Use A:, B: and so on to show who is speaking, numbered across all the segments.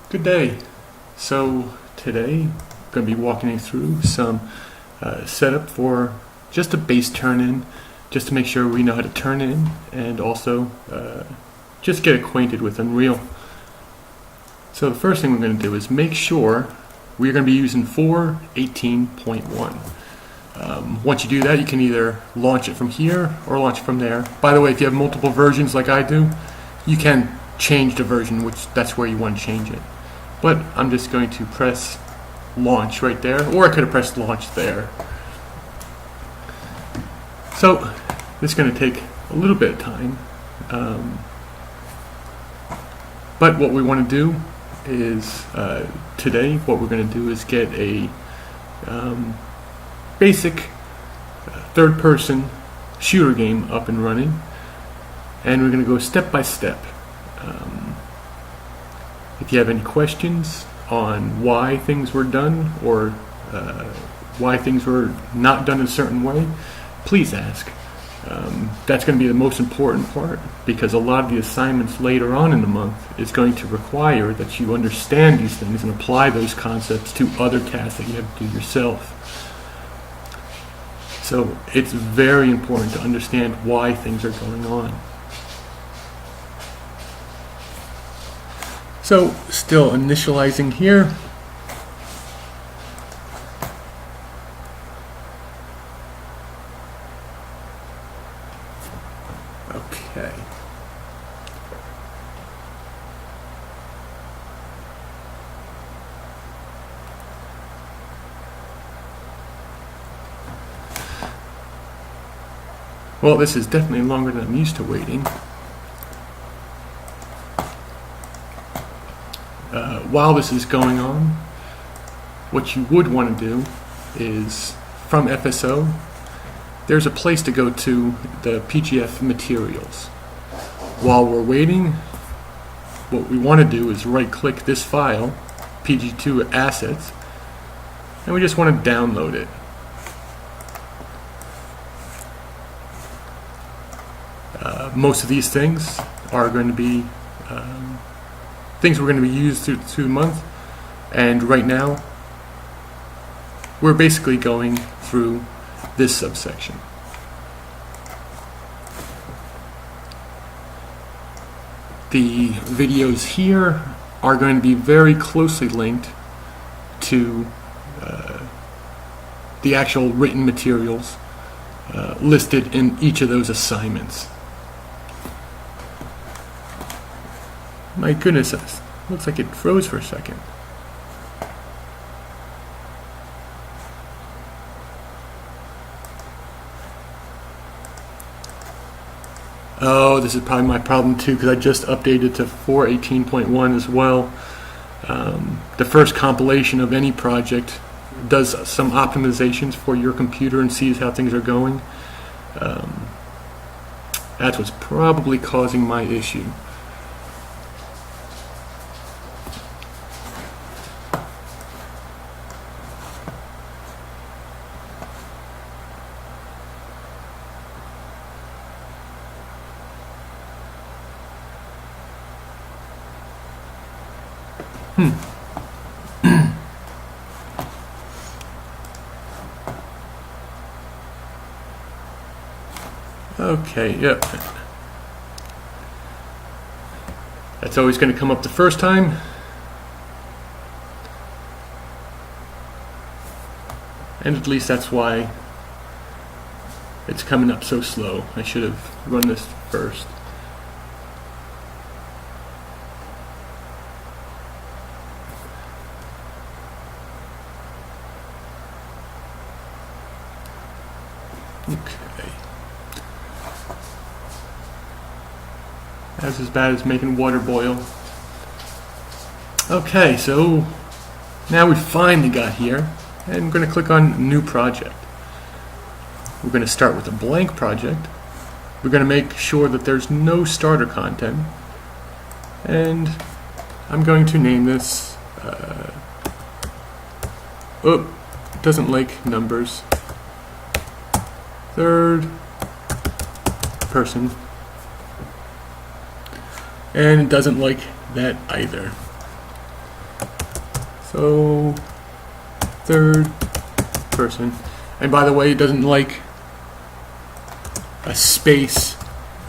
A: Good day. So today I'm going to be walking you through some setup for just a base turn in, just to make sure we know how to turn in, and also just get acquainted with Unreal. So the first thing we're going to do is make sure we're going to be using 4.18.1. Once you do that, you can either launch it from here or launch it from there. By the way, if you have multiple versions like I do, you can change the version, which that's where you want to change it. But I'm just going to press launch right there, or I could have pressed launch there. So this is going to take a little bit of time, but what we want to do is today what we're going to do is get a basic third-person shooter game up and running, and we're going to go step by step. If you have any questions on why things were done or why things were not done in a certain way, please ask. That's going to be the most important part, because a lot of the assignments later on in the month is going to require that you understand these things and apply those concepts to other tasks that you have to do yourself. So it's very important to understand why things are going on. So still initializing here. Okay. Well, this is definitely longer than I'm used to waiting. While this is going on, what you would want to do is, from FSO, there's a place to go to the PGF materials. While we're waiting, what we want to do is right-click this file, PG2 assets, and we just want to download it. Most of these things are going to be things we're going to be used through the month, and right now we're basically going through this subsection. The videos here are going to be very closely linked to the actual written materials listed in each of those assignments. My goodness, it looks like it froze for a second. Oh, this is probably my problem too, because I just updated to 4.18.1 as well. The first compilation of any project does some optimizations for your computer and sees how things are going. That's what's probably causing my issue. Okay, yep. That's always going to come up the first time. And at least that's why it's coming up so slow. I should have run this first. Okay. That's as bad as making water boil. Okay, so now we finally got here, and I'm going to click on New Project. We're going to start with a blank project. We're going to make sure that there's no starter content, and I'm going to name this it doesn't like numbers. Third person. And it doesn't like that either. So, third person. And by the way, it doesn't like a space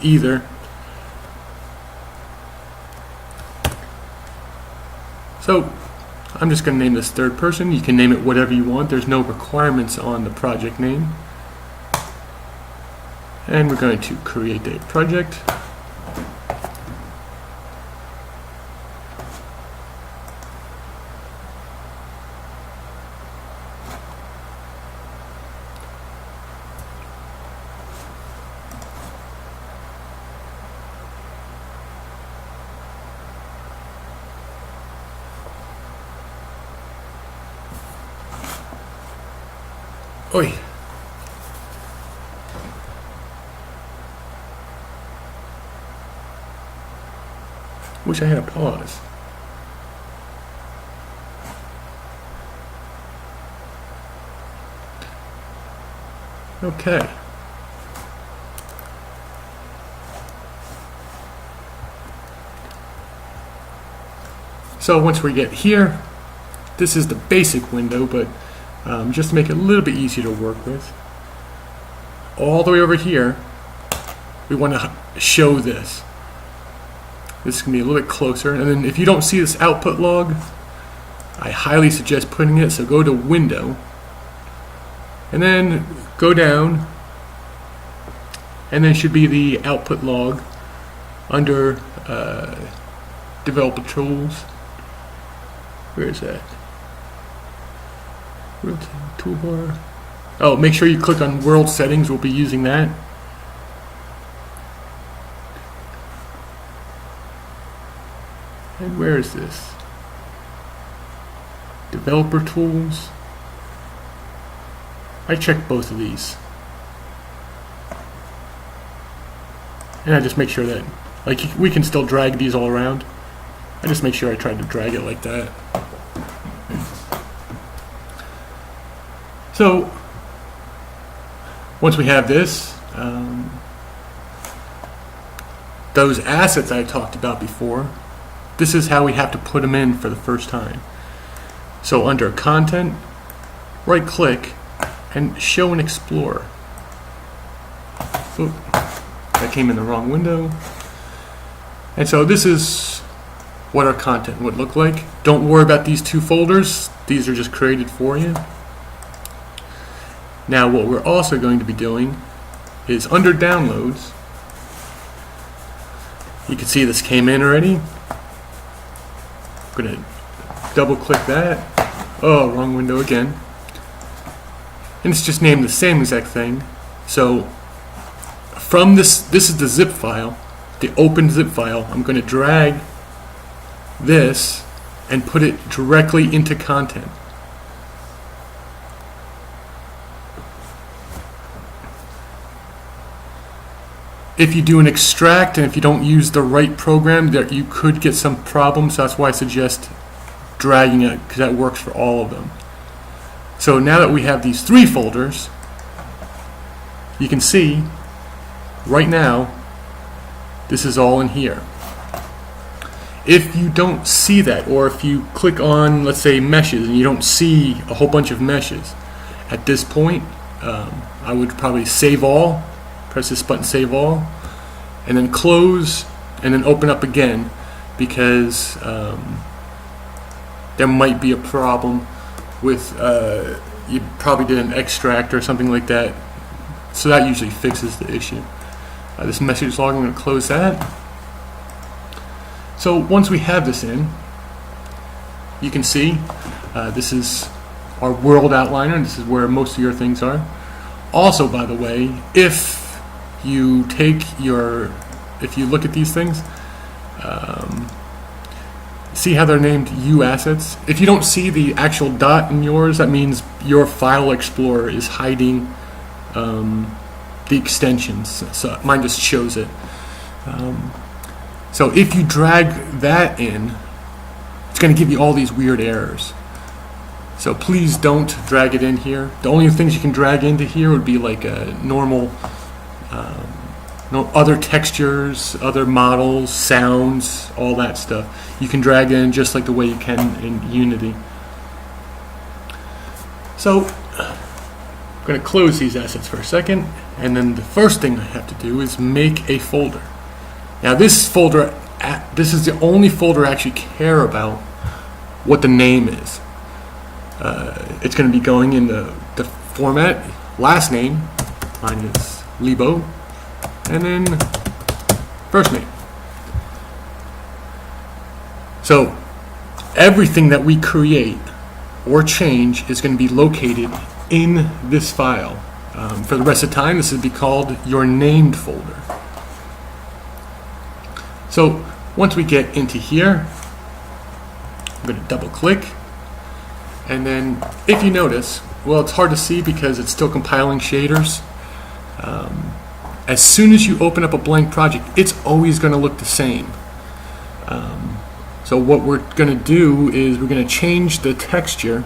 A: either. So, I'm just going to name this third person. You can name it whatever you want. There's no requirements on the project name. And we're going to create a project. Oi. Wish I had a pause. Okay. So once we get here, this is the basic window, but just to make it a little bit easier to work with, all the way over here, we want to show this. This is going to be a little bit closer, and then if you don't see this output log, I highly suggest putting it, so go to Window, and then go down, and then should be the output log under Developer Tools. Where is that? Rotate toolbar. Oh, make sure you click on World Settings. We'll be using that. And where is this? Developer Tools. I checked both of these. And I just make sure that, like, we can still drag these all around. I just make sure I try to drag it like that. So, once we have this, those assets I talked about before, this is how we have to put them in for the first time. So under Content, right click, and Show and Explore. Oop, that came in the wrong window. And so this is what our content would look like. Don't worry about these two folders. These are just created for you. Now what we're also going to be doing is under Downloads, you can see this came in already. I'm going to double click that. Oh, wrong window again. And it's just named the same exact thing. So from this is the zip file, the open zip file. I'm going to drag this and put it directly into content. If you do an extract and if you don't use the right program, there you could get some problems. So that's why I suggest dragging it, because that works for all of them. So now that we have these three folders, you can see right now this is all in here. If you don't see that, or if you click on, let's say, meshes, and you don't see a whole bunch of meshes, at this point I would probably save all. Press this button, Save All, and then close, and then open up again, because there might be a problem with you probably did an extract or something like that. So that usually fixes the issue. This message log, I'm going to close that. So once we have this in, you can see this is our world outliner, and this is where most of your things are. Also, by the way, if you look at these things, see how they're named U assets? If you don't see the actual dot in yours, that means your File Explorer is hiding the extensions. So mine just shows it. So if you drag that in, it's going to give you all these weird errors. So please don't drag it in here. The only things you can drag into here would be like a normal other textures, other models, sounds, all that stuff. You can drag in just like the way you can in Unity. So I'm going to close these assets for a second, and then the first thing I have to do is make a folder. Now this folder, this is the only folder I actually care about what the name is. It's going to be going in the format, last name, mine is Lebo, and then first name. So everything that we create or change is going to be located in this file. For the rest of the time, this will be called your named folder. So once we get into here, I'm going to double click, and then if you notice, well, it's hard to see because it's still compiling shaders. As soon as you open up a blank project, it's always going to look the same. So what we're going to do is we're going to change the texture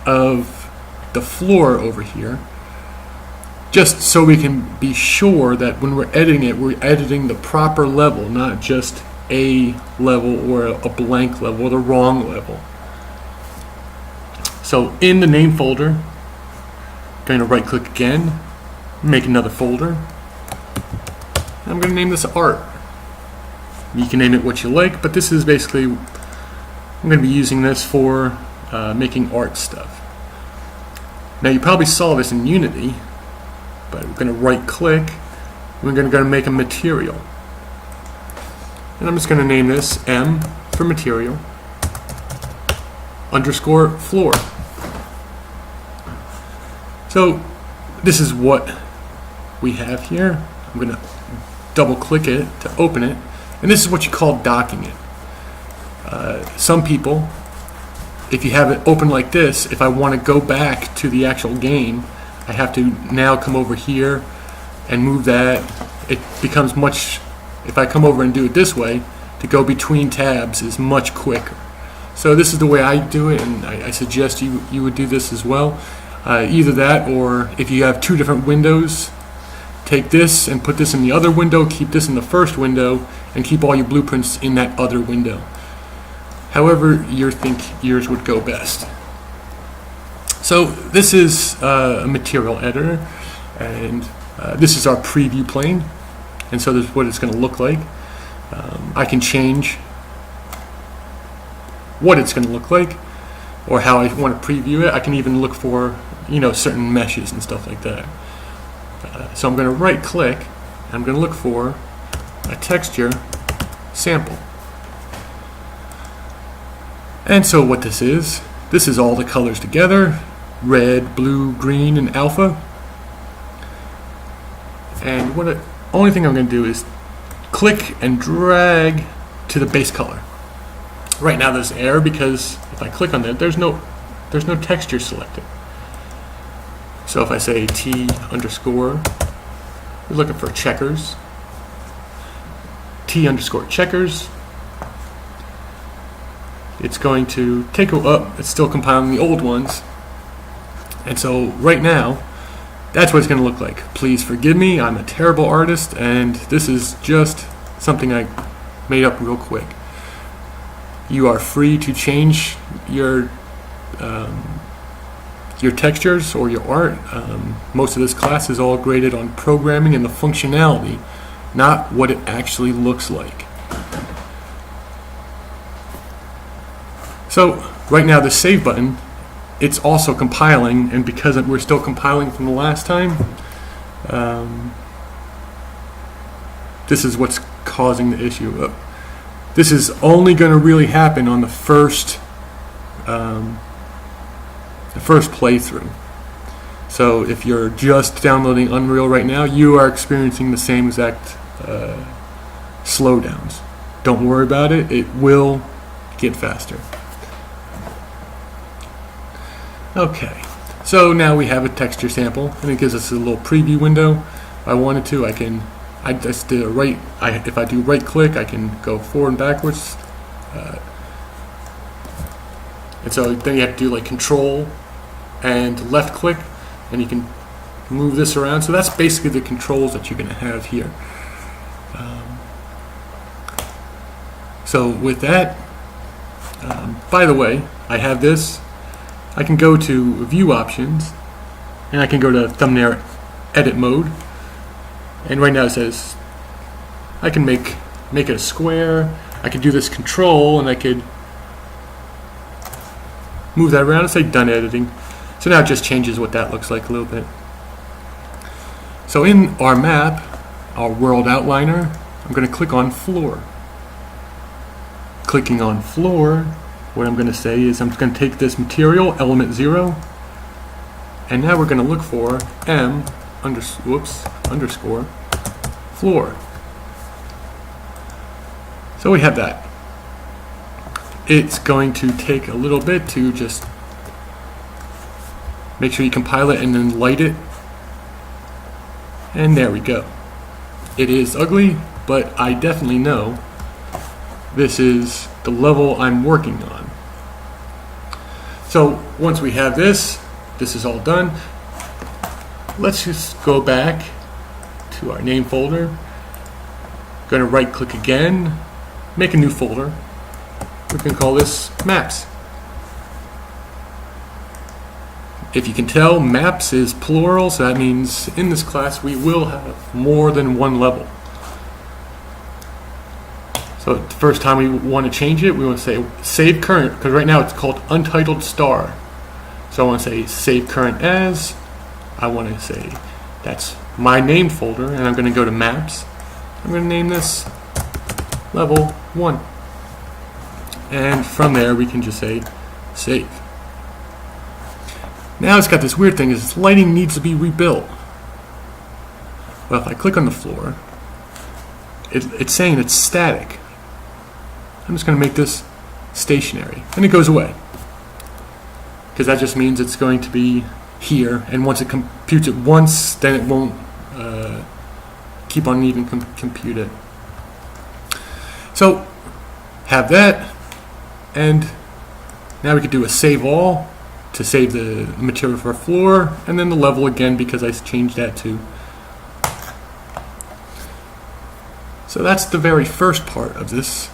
A: of the floor over here, just so we can be sure that when we're editing the proper level, not just a level or a blank level or the wrong level. So in the name folder, I'm going to right click again, make another folder. I'm going to name this art. You can name it what you like, but this is basically, I'm going to be using this for making art stuff. Now you probably saw this in Unity, but we're going to right click, and we're going to make a material. And I'm just going to name this M for material underscore floor. So this is what we have here. I'm going to double click it to open it, and this is what you call docking it. Some people, if you have it open like this, if I want to go back to the actual game, I have to now come over here and move that. It becomes much, if I come over and do it this way, to go between tabs is much quicker. So this is the way I do it, and I suggest you would do this as well. Either that, or if you have two different windows, take this and put this in the other window, keep this in the first window, and keep all your blueprints in that other window. However you think yours would go best. So this is a material editor, and this is our preview plane, and so this is what it's going to look like. I can change what it's going to look like, or how I want to preview it. I can even look for, certain meshes and stuff like that. So I'm going to right click, and I'm going to look for a texture sample. And so what this is all the colors together, red, blue, green, and alpha. And only thing I'm going to do is click and drag to the base color. Right now there's error because if I click on that, there's no texture selected. So if I say T underscore, we're looking for checkers, T underscore checkers, it's going to take up, it's still compiling the old ones. And so right now, that's what it's going to look like. Please forgive me, I'm a terrible artist, and this is just something I made up real quick. You are free to change your textures or your art. Most of this class is all graded on programming and the functionality, not what it actually looks like. So right now the save button, it's also compiling, and because we're still compiling from the last time, this is what's causing the issue. This is only going to really happen on the first playthrough. So if you're just downloading Unreal right now, you are experiencing the same exact slowdowns. Don't worry about it. It will get faster. Okay, so now we have a texture sample, and it gives us a little preview window. If I wanted to, I just did a right. If I do right click, I can go forward and backwards. And so then you have to do like control and left click, and you can move this around. So that's basically the controls that you're going to have here. So with that, by the way, I have this. I can go to view options and I can go to thumbnail edit mode, and right now it says I can make it a square. I could do this control and I could move that around and say done editing. So now it just changes what that looks like a little bit. So in our map, our world outliner, I'm going to click on floor. Clicking on floor, what I'm going to say is I'm going to take this material, element 0, and now we're going to look for underscore floor. So we have that. It's going to take a little bit to just make sure you compile it and then light it. And there we go. It is ugly, but I definitely know this is the level I'm working on. So once we have this is all done. Let's just go back to our name folder. Going to right click again, make a new folder. We can call this maps. If you can tell, maps is plural, so that means in this class we will have more than one level. So the first time we want to change it, we want to say save current, because right now it's called untitled star. So I want to say save current as, I want to say that's my name folder, and I'm going to go to maps. I'm going to name this level 1. And from there we can just say save. Now it's got this weird thing, is this lighting needs to be rebuilt. Well, if I click on the floor, it's saying it's static. I'm just going to make this stationary, and it goes away. Because that just means it's going to be here, and once it computes it once, then it won't keep on even compute it. So, have that, and now we could do a save all to save the material for our floor, and then the level again because I changed that too. So that's the very first part of this